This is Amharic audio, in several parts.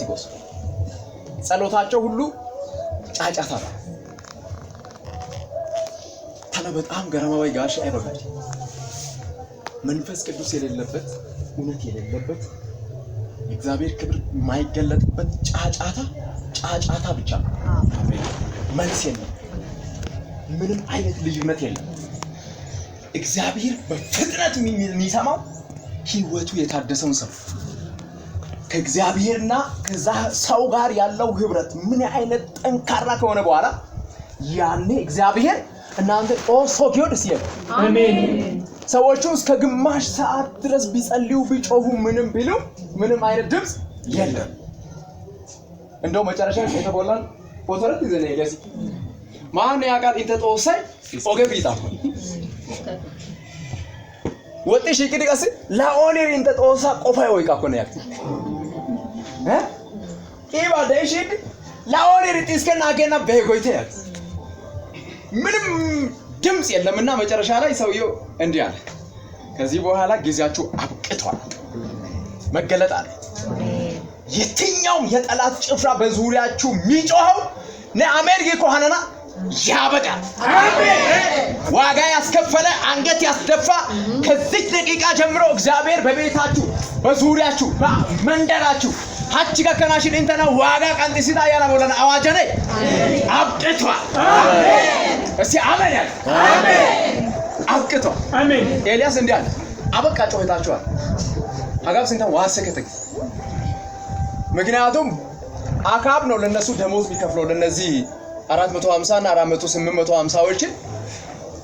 ማቲቆስ ጸሎታቸው ሁሉ ጫጫታ ነው። ታና በጣም ገረማዊ ጋሽ አይበቃል መንፈስ ቅዱስ የሌለበት እውነት የሌለበት እግዚአብሔር ክብር የማይገለጥበት ጫጫታ ብቻ ነው። መልስ የለም። ምንም አይነት ልዩነት የለም። እግዚአብሔር በፍጥነት የሚሰማው ህይወቱ የታደሰውን ሰው ከእግዚአብሔርና ከዛ ሰው ጋር ያለው ህብረት ምን አይነት ጠንካራ ከሆነ በኋላ ያኔ እግዚአብሔር እናንተ ኦሶኪዮድስ ይል አሜን ሰዎቹ እስከ ግማሽ ሰዓት ድረስ ቢጸልዩ ቢጮሁ ምንም ቢሉ ምንም አይነት ድምጽ የለም። እንደው መጨረሻ የተቦላን ፎቶረት ይዘነ ይለስ ማን ያቃል እንተጦሰይ ኦገቢታ ወጥሽ ይቅድቀስ ላኦኔር እንተጦሳ ቆፋ ይወይቃ ኮነ ያክ ኢባ ደሽግ ላኦኔር ጥስከና ገና በጎይተ ያክ ምንም ድምጽ የለምና መጨረሻ ላይ ሰውየው እንዲህ አለ ከዚህ በኋላ ጊዜያችሁ አብቅቷል መገለጥ አለ የትኛውም የጠላት ጭፍራ በዙሪያችሁ ሚጮኸው ነአሜን ይኮሃነና ያበቃል አሜን ዋጋ ያስከፈለ አንገት ያስደፋ ከዚህ ደቂቃ ጀምሮ እግዚአብሔር በቤታችሁ በዙሪያችሁ በመንደራችሁ ሀጭ ከከናሽን እንተና ዋጋ ቀንጥሲታ ያላ ቦለና አዋጀነ አብቅቷል አሜን እስቲ አሜን ያለ አሜን አብቅቷል አሜን ኤልያስ እንዲህ አለ አበቃ ጮህታችኋል አጋብ ስንተን ዋሰከተ ምክንያቱም አካብ ነው ለነሱ ደሞዝ የሚከፍለው ለነዚህ 450 እና 400 850ዎች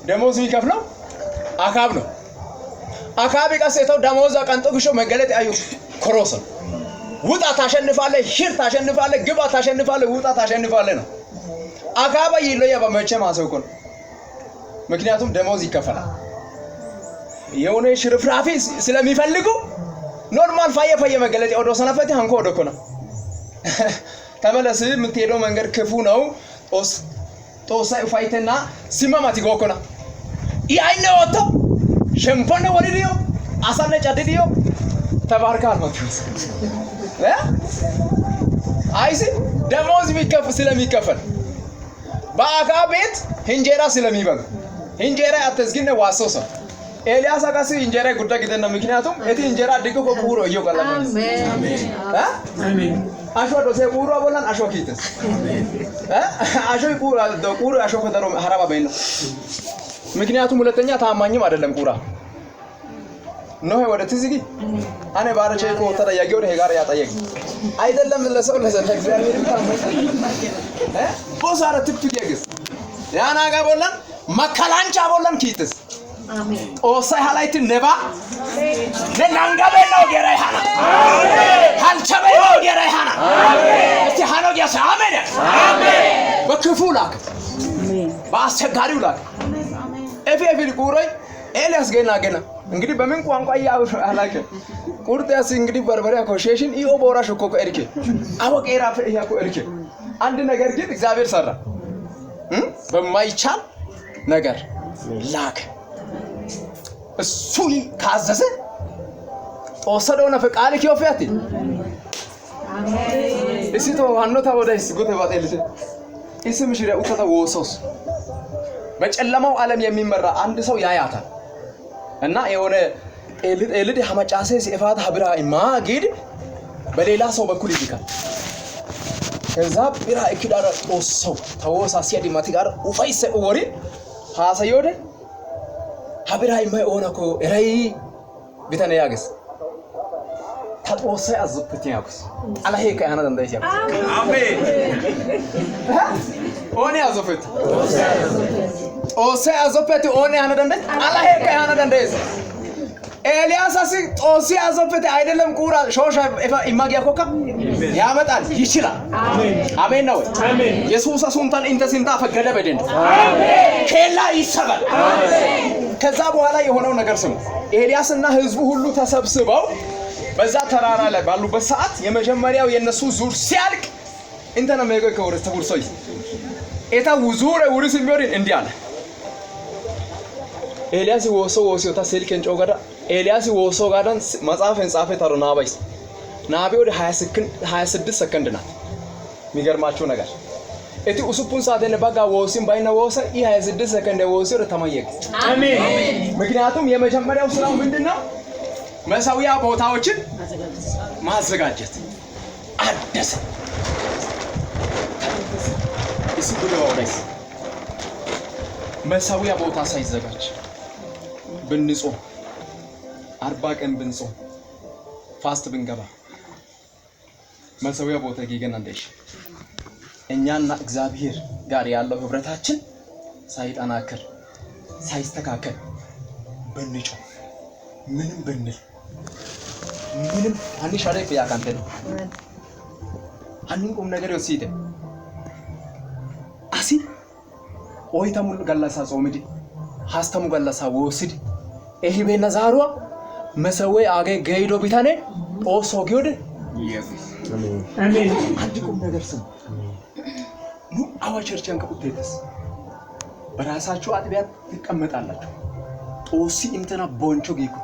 ደሞዝ የሚከፍለው አካብ ነው አካብ ይቀሰተው ደሞዝ አቀንጦግሾ መገለጥ ያዩ ኮሮስ ውጣ ታሸንፋለህ ሂር ታሸንፋለህ ግባ ታሸንፋለህ ውጣ ታሸንፋለህ ነው አካባ ይለያ በመቼ ማሰው ነው ምክንያቱም ደሞዝ ይከፈላል የሆነ ሽርፍራፊ ስለሚፈልጉ ኖርማል ፋየ መገለጥ ወዶ ሰነፈት አንኮ ወደኮና ተመለስ የምትሄደው መንገድ ክፉ ነው ጦሳይ ፋይተና ሲማማቲ ጎኮና ያይነ ወጥቶ ሸምፖነ ወዲዮ አሳነጫ ዲዲዮ ተባርካል ማክስ አይሲ ደሞዝ ስለሚከፈል በአካብ ቤት እንጀራ ስለሚበሉ እንጀራ አትዝግነ ዋሶሰ ኤልያስ አጋሲ እንጀራ ጉዳይ ግደና ምክንያቱም እቲ እንጀራ ድቆ ቆቁሮ እየቀላ አሜን አሜን አሾ ዶሴ ቁሮ ቦላን አሾ ኪተስ አሾ ቁሮ አሾ ፈደሮ ሐራባ በይነ ምክንያቱም ሁለተኛ ታማኝም አይደለም ቁራ ነው ወደ ትዝጊ አኔ ባረቸ እኮ ተጠያቂው ነው ጋር ያጠየቅ አይደለም ለሰው ለዘለ እግዚአብሔር ታማኝ ቦሳረ ትፍትየግስ ያና ጋ ቦላን መከላንቻ ቦላን ኪተስ አሜን ኦሳይ ሃላይት ነባ ለናንጋበ ነው ገራይ ሃና አሜን ሃልቸበ ነው ገራይ ሃና አሜን እቲ ሃኖ ያሰ አሜን አሜን በክፉላክ አሜን በአስቸጋሪው ላክ አሜን ኤፌ ቁሮይ ኤልያስ ገና እንግዲህ በምን ቋንቋ ያው አላከ ቁርጥያስ እንግዲህ በርበሪያ ኮሼሽን ኢኦ ቦራሽ እኮ እርኬ አወቄራ ያኮ እርኬ አንድ ነገር ግን እግዚአብሔር ሰራ በማይቻል ነገር ላክ እሱ ካዘዘ ወሰደው ነው ፈቃድ ከወፈያት አሜን እሲቶ ዋኖታ ወዳይስ ጎተ ባጠልት እስም ሽሪያ ኡታታ ወሶስ በጨለማው ዓለም የሚመራ አንድ ሰው ያያታል እና የሆነ ኤልድ ሐማጫሴ ሲፋት ሀብራ ማጊድ በሌላ ሰው በኩል ይልካል ከዛ ቢራ እኪዳራ ወሰው ተወሳ ሲያዲማቲ ጋር ኡፋይሰ ወሪ ሃሰዮደ ሀብራ ማይኦናኮ እራይ ቢተነ ያገስ ታጦሰ አዝብት ያገስ አላሄ ከያና ደንዳይስ ያገስ አሜን ኦኔ አዝብት ኦሰ አዝብት ኦኔ ያና ደንዳይ አላሄ ከያና ደንዳይስ ኤልያስ አሲ ጦሲ አዝብት አይደለም ቁራ ሾሻ ኢማጊያ ኮካ ያመጣል ይችላል አሜን አሜን ነው አሜን ኢየሱስ አሱንታን እንተሲንታ ፈገደ በደን አሜን ከላ ይሰበል አሜን ከዛ በኋላ የሆነው ነገር ስሙ ኤልያስና ህዝቡ ሁሉ ተሰብስበው በዛ ተራራ ላይ ባሉበት ሰዓት የመጀመሪያው የነሱ ዙር ሲያልቅ እንተና መገ ከወረስ ተቡርሶይ ኤታ ዙር ወርስ የሚወርን እንዲያለ ኤልያስ ወሶ ታሰልከን ጮጋዳ ኤልያስ ወሶ ጋዳን መጽሐፍን ጻፈ ተሩናባይስ ናቤ ወደ 26 ሰከንድ ናት። የሚገርማችሁ ነገር እቲ ኡሱፑን ሳተነ ባጋ ወሲን ባይና ወሰ 26 ሰከንድ ወሲር ተማየክ አሜን። ምክንያቱም የመጀመሪያው ስራው ምንድነው? መሰዊያ ቦታዎችን ማዘጋጀት አደሰ እሱ ብለውስ መሰዊያ ቦታ ሳይዘጋጅ ብንጾም 40 ቀን ብንጾም ፋስት ብንገባ መሰዊያ ቦታ ገገና እንደሽ እኛና እግዚአብሔር ጋር ያለው ህብረታችን ሳይጠናከር ሳይስተካከል ብንጮህ ምንም ብንል ምንም አንዲ ሻሪፍ ያካንተ ነው አንቁም ነገር ይወሲደ አሲ ኦይታሙ ጋላሳ ጾምዲ ሀስተሙ ጋላሳ ወስዲ ኤሂቤና ዛሩዋ መሰዌ አገ ገይዶ ቢታኔ ኦሶ ጊዮደ ኢየሱስ አሜን። አንቁም ነገር ስም ኑ አዋቸርቻን ከቁቴትስ በራሳችሁ አጥቢያት ትቀመጣላችሁ ጦሲ እንተና ቦንቾ ጊኩ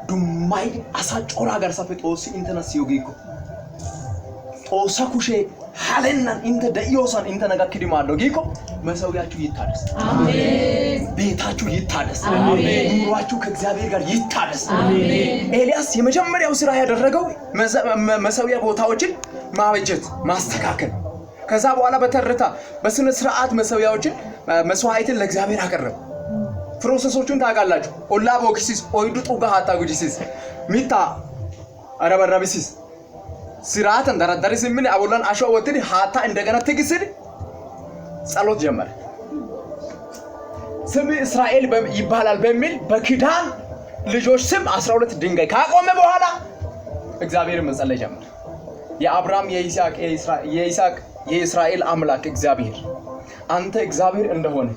ዱማይ አሳጮራ ጋር ሳፈ ጦሲ እንተና ሲዮጊኩ ጦሳ ኩሼ ሃለናን እንተ ደዮሳን እንተ ነጋክዲ ማዶ ጊኮ መሰዊያችሁ ይታደስ አሜን። ቤታችሁ ይታደስ አሜን። ኑሯችሁ ከእግዚአብሔር ጋር ይታደስ አሜን። ኤልያስ የመጀመሪያው ስራ ያደረገው መሰዊያ ቦታዎችን ማበጀት ማስተካከል ከዛ በኋላ በተርታ በስነ ስርዓት መሰዊያዎችን መስዋዕትን ለእግዚአብሔር አቀረበ። ፕሮሰሶቹን ታውቃላችሁ። ኦላ ቦክሲስ ኦይዱ ጡጋ ሃታ ጉጂሲስ ሚታ አረበራቢሲስ ስርዓት እንደራደርስ ምን አቦላን አሾ ወጥዲ ሃታ እንደገና ትግስድ ጸሎት ጀመረ። ስም እስራኤል ይባላል በሚል በኪዳን ልጆች ስም 12 ድንጋይ ካቆመ በኋላ እግዚአብሔር መጸለይ ጀመረ። የአብርሃም የይስሐቅ የእስራኤል አምላክ እግዚአብሔር አንተ እግዚአብሔር እንደሆነ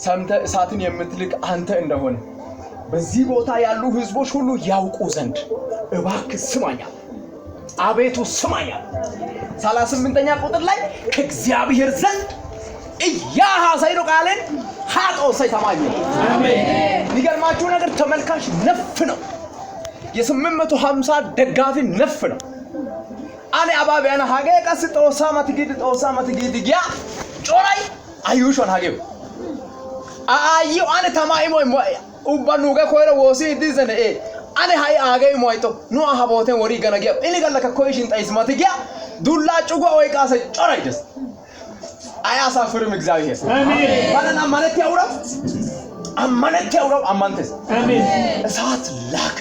ሰምተ እሳትን የምትልክ አንተ እንደሆነ በዚህ ቦታ ያሉ ህዝቦች ሁሉ ያውቁ ዘንድ እባክህ ስማኛ አቤቱ ስማኛ 38ኛ ቁጥር ላይ ከእግዚአብሔር ዘንድ ያሃሳይዶ ቃልን ሃጦ ሰይታማኝ አሜን። ይገርማችሁ ነገር ተመልካች ነፍ ነው። የ850 ደጋፊ ነፍ ነው። አኔ አባቢያና ሃገ ቀስ ጦሳ ማትጊድ ጊያ ጮራይ አዩሾን ሃገው አዩ አኔ ተማይሞ ኡባኑ ገ ኮይረ ወሲ ዲዘነ አኔ ሃይ አገይ ሞይቶ ኑ አሃቦቴን ወሪ ገነገ እኔ ገለከ ኮይሽን ጣይስ ማትጊያ ዱላ ጩጓ ወይ ቃሰ ጮራይ ደስ አያሳፍርም እግዚአብሔር አሜን። ባለና ማለት ያውራው አማነት ያውራው አማንተስ አሜን። እሳት ላክ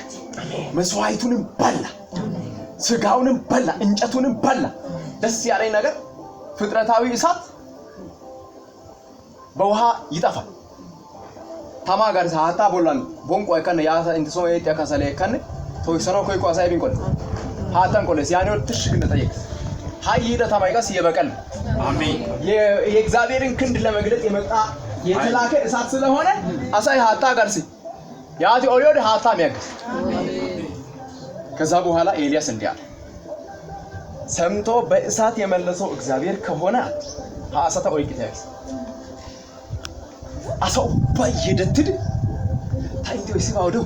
መስዋዕቱንም በላ ስጋውንም በላ እንጨቱንም በላ። ደስ ያለኝ ነገር ፍጥረታዊ እሳት በውሃ ይጠፋል። ታማ ጋር ሳታ ቦላን ቦንቆ አይከነ ያሳ እንት ሶ የት ያካሳለ አይከነ ቶይሰኖ ኮይ ቋሳይ ቢንቆል ሃታን ቆለስ ያኔው ትሽግ እንደጠየቅ ሃይደ ታማይጋስ የበቀል አሜን። የእግዚአብሔርን ክንድ ለመግለጥ የመጣ የተላከ እሳት ስለሆነ አሳይ ሃታ ጋርሲ ያቲ ኦሪዮድ ሃታ ሚያገስ ከዛ በኋላ ኤልያስ እንዲያ ሰምቶ በእሳት የመለሰው እግዚአብሔር ከሆነ አሳታ ኦሪኪታስ አሳው ባይደትድ ታይንቶ ሲባውዶ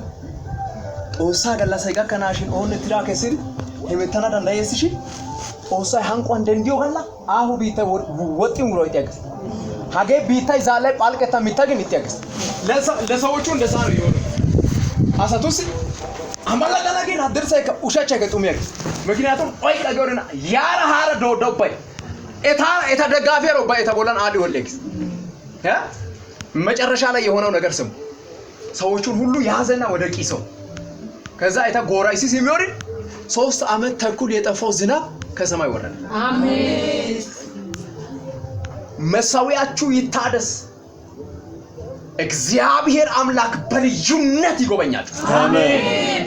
ኦሳ ገላሳይጋ ከናሽን ኦን ትራከስል የመተና ዳንዳይስሽ ኦሳ ሃንቆ እንደንዲዮ ገላ አሁ ቢተ ወጥም ብሎ ይጠቅስ ሃገ ቢታይ ዛላይ ጳልቀታ ሚታገን ይጠቅስ ለሰዎቹ እንደዛ ነው ይሆነ አሳቱስ አማላ ጋላገን አደርሳይ ከኡሻቻ ከጡሚያክ ምክንያቱም ኦይ ቀገሩና ያራ ሃራ ዶዶባይ ኤታ ደጋፊሮ ባይ ተቦላን አዲ ወለክስ መጨረሻ ላይ የሆነው ነገር ስሙ ሰዎቹን ሁሉ ያዘና ወደ ቂሶ ከዛ ኤታ ጎራይሲስ የሚወርድ 3 አመት ተኩል የጠፋው ዝናብ ከሰማይ ወረደ አሜን። መሰዊያችሁ ይታደስ እግዚአብሔር አምላክ በልዩነት ይጎበኛችሁ አሜን።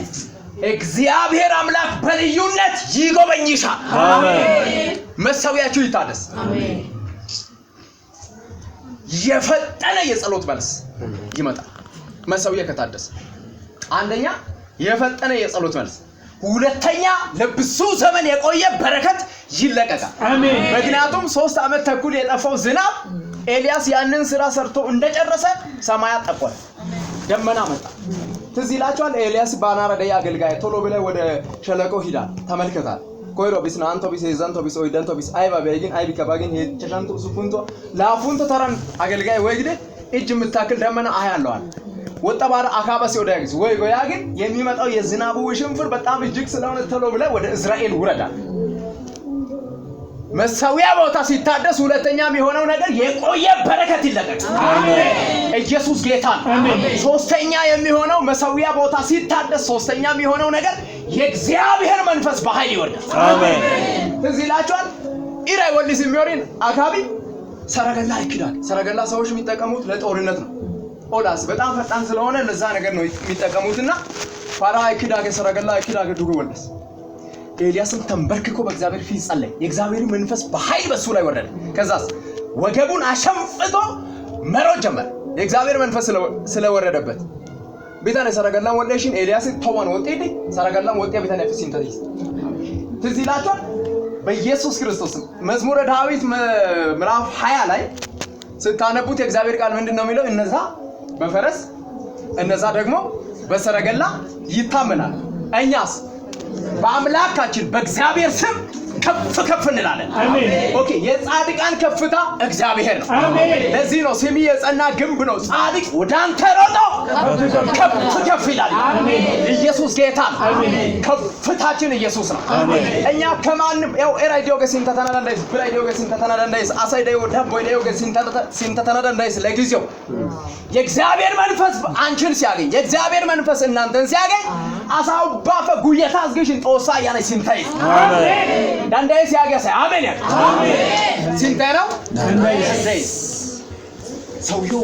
እግዚአብሔር አምላክ በልዩነት ይጎበኝሻል አሜን። መሰዊያችሁ ይታደስ አሜን። የፈጠነ የጸሎት መልስ ይመጣል። መሰዊያ ከታደሰ አንደኛ የፈጠነ የጸሎት መልስ፣ ሁለተኛ ለብዙ ዘመን የቆየ በረከት ይለቀቃል አሜን። ምክንያቱም 3 አመት ተኩል የጠፋው ዝናብ ኤልያስ ያንን ስራ ሰርቶ እንደጨረሰ ሰማያት ጠቆረ፣ ደመና መጣ፣ ትዝ ይላችኋል ኤልያስ ባናራ ደያ አገልጋይ ቶሎ ብለህ ወደ ሸለቆ ሂዳ ተመልከታል ኮይሮ ቢስና አንቶ ቢስ ዘንቶ ቢስ ወይ ደንቶ ቢስ አይባ በይግን አይቢ ከባግን ሄቸሻንቶ ሱፉንቶ ላፉንቶ ተራን አገልጋይ ወይግደ እጅ ምታክል ደመና አያለዋል ወጣባራ አካባሲ ወዳግስ ወይ ጎያግን የሚመጣው የዝናቡ ሽንፍር በጣም እጅግ ስለሆነ ቶሎ ብለህ ወደ እስራኤል ውረዳ መሰዊያ ቦታ ሲታደስ ሁለተኛም የሆነው ነገር የቆየ በረከት ይለቀቅ አሜን ኢየሱስ ጌታ አሜን ሶስተኛ የሚሆነው መሰዊያ ቦታ ሲታደስ ሶስተኛም የሆነው ነገር የእግዚአብሔር መንፈስ በኃይል ይወርዳል አሜን ትዝ ይላችኋል ኢራይ ወልስ የሚወሪን አካቢ ሰረገላ ይክዳል ሰረገላ ሰዎች የሚጠቀሙት ለጦርነት ነው ኦላስ በጣም ፈጣን ስለሆነ ለዛ ነገር ነው የሚጠቀሙትና ፋራ ይክዳገ ሰረገላ ይክዳገ ዱጉ ወልስ ኤልያስም ተንበርክኮ በእግዚአብሔር ፊት ጸለየ የእግዚአብሔር መንፈስ በኃይል በሱ ላይ ወረደ ከዛስ ወገቡን አሸንፍቶ መሮጥ ጀመረ የእግዚአብሔር መንፈስ ስለወረደበት ቤታነ ሰረገላን ወለሽን ኤልያስ ተዋን ወጤዲ ሰረገላን ወጤ ቤታነ ፍሲን ተዲስ ትዝ ይላችኋል በኢየሱስ ክርስቶስ መዝሙረ ዳዊት ምዕራፍ 20 ላይ ስታነቡት የእግዚአብሔር ቃል ምንድነው የሚለው እነዛ በፈረስ እነዛ ደግሞ በሰረገላ ይታመናል እኛስ በአምላካችን በእግዚአብሔር ስም ከፍ እንላለን አሜን ኦኬ የጻድቃን ከፍታ እግዚአብሔር ነው አሜን ለዚህ ነው ስሚ የጸና ግንብ ነው ጻድቅ ወዳንተ ሮጦ ከፍ ይላል አሜን ኢየሱስ ጌታ አሜን ከፍታችን ኢየሱስ ነው አሜን እኛ ከማንም ያው ኤራይዲዮ ገሲን ተተናዳንዳይስ ብራይዲዮ ገሲን ተተናዳንዳይስ አሳይዳዮ ዳቦይዲዮ ገሲን ተተናዳንዳይስ ለጊዜው የእግዚአብሔር መንፈስ አንቺን ሲያገኝ የእግዚአብሔር መንፈስ እናንተን ሲያገኝ አሳው ባፈ ጉየታ አዝገሽን ጦሳ ያለ ሲንታይ አሜን ዳንዳይስ ያገሰ አሜን አሜን ሲንታይ ነው ዳንዳይስ ሰውየው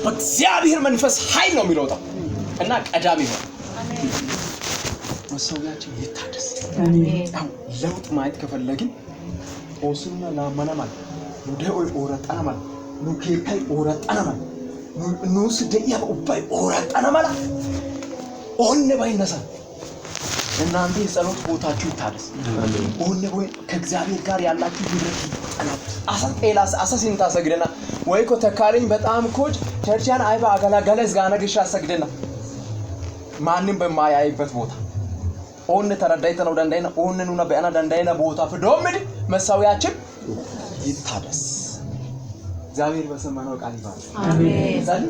በእግዚአብሔር መንፈስ ኃይል ነው የሚሮጠው እና ቀዳሚ ነው አሜን መሰውያችን ይታደስ አሜን ለውጥ ማየት ከፈለግን ኦሱና ላማናማል ወደው ኦራጣናማል ኑኬታይ ኦራጣናማል ኑስ ደያ ኡባይ ኦራጣናማል ኦነ ባይነሳ እናንተ የጸሎት ቦታችሁ ይታደስ ኦነ ወይ ከእግዚአብሔር ጋር ያላችሁ ህብረት ይጠናል አሰንጤላስ አሰሲንታ ሰግደና ወይኮ ተካለኝ በጣም ኮጅ ቸርቻን አይባ አጋላጋለስ ጋና ግሻ ሰግደና ማንንም በማያይበት ቦታ ኦነ ተረዳይተ ነው ዳንዳይና ኦነኑና በአና ዳንዳይና ቦታ ፍዶምድ መሳዊያችን ይታደስ እግዚአብሔር በሰማነው ቃል ይባርክ አሜን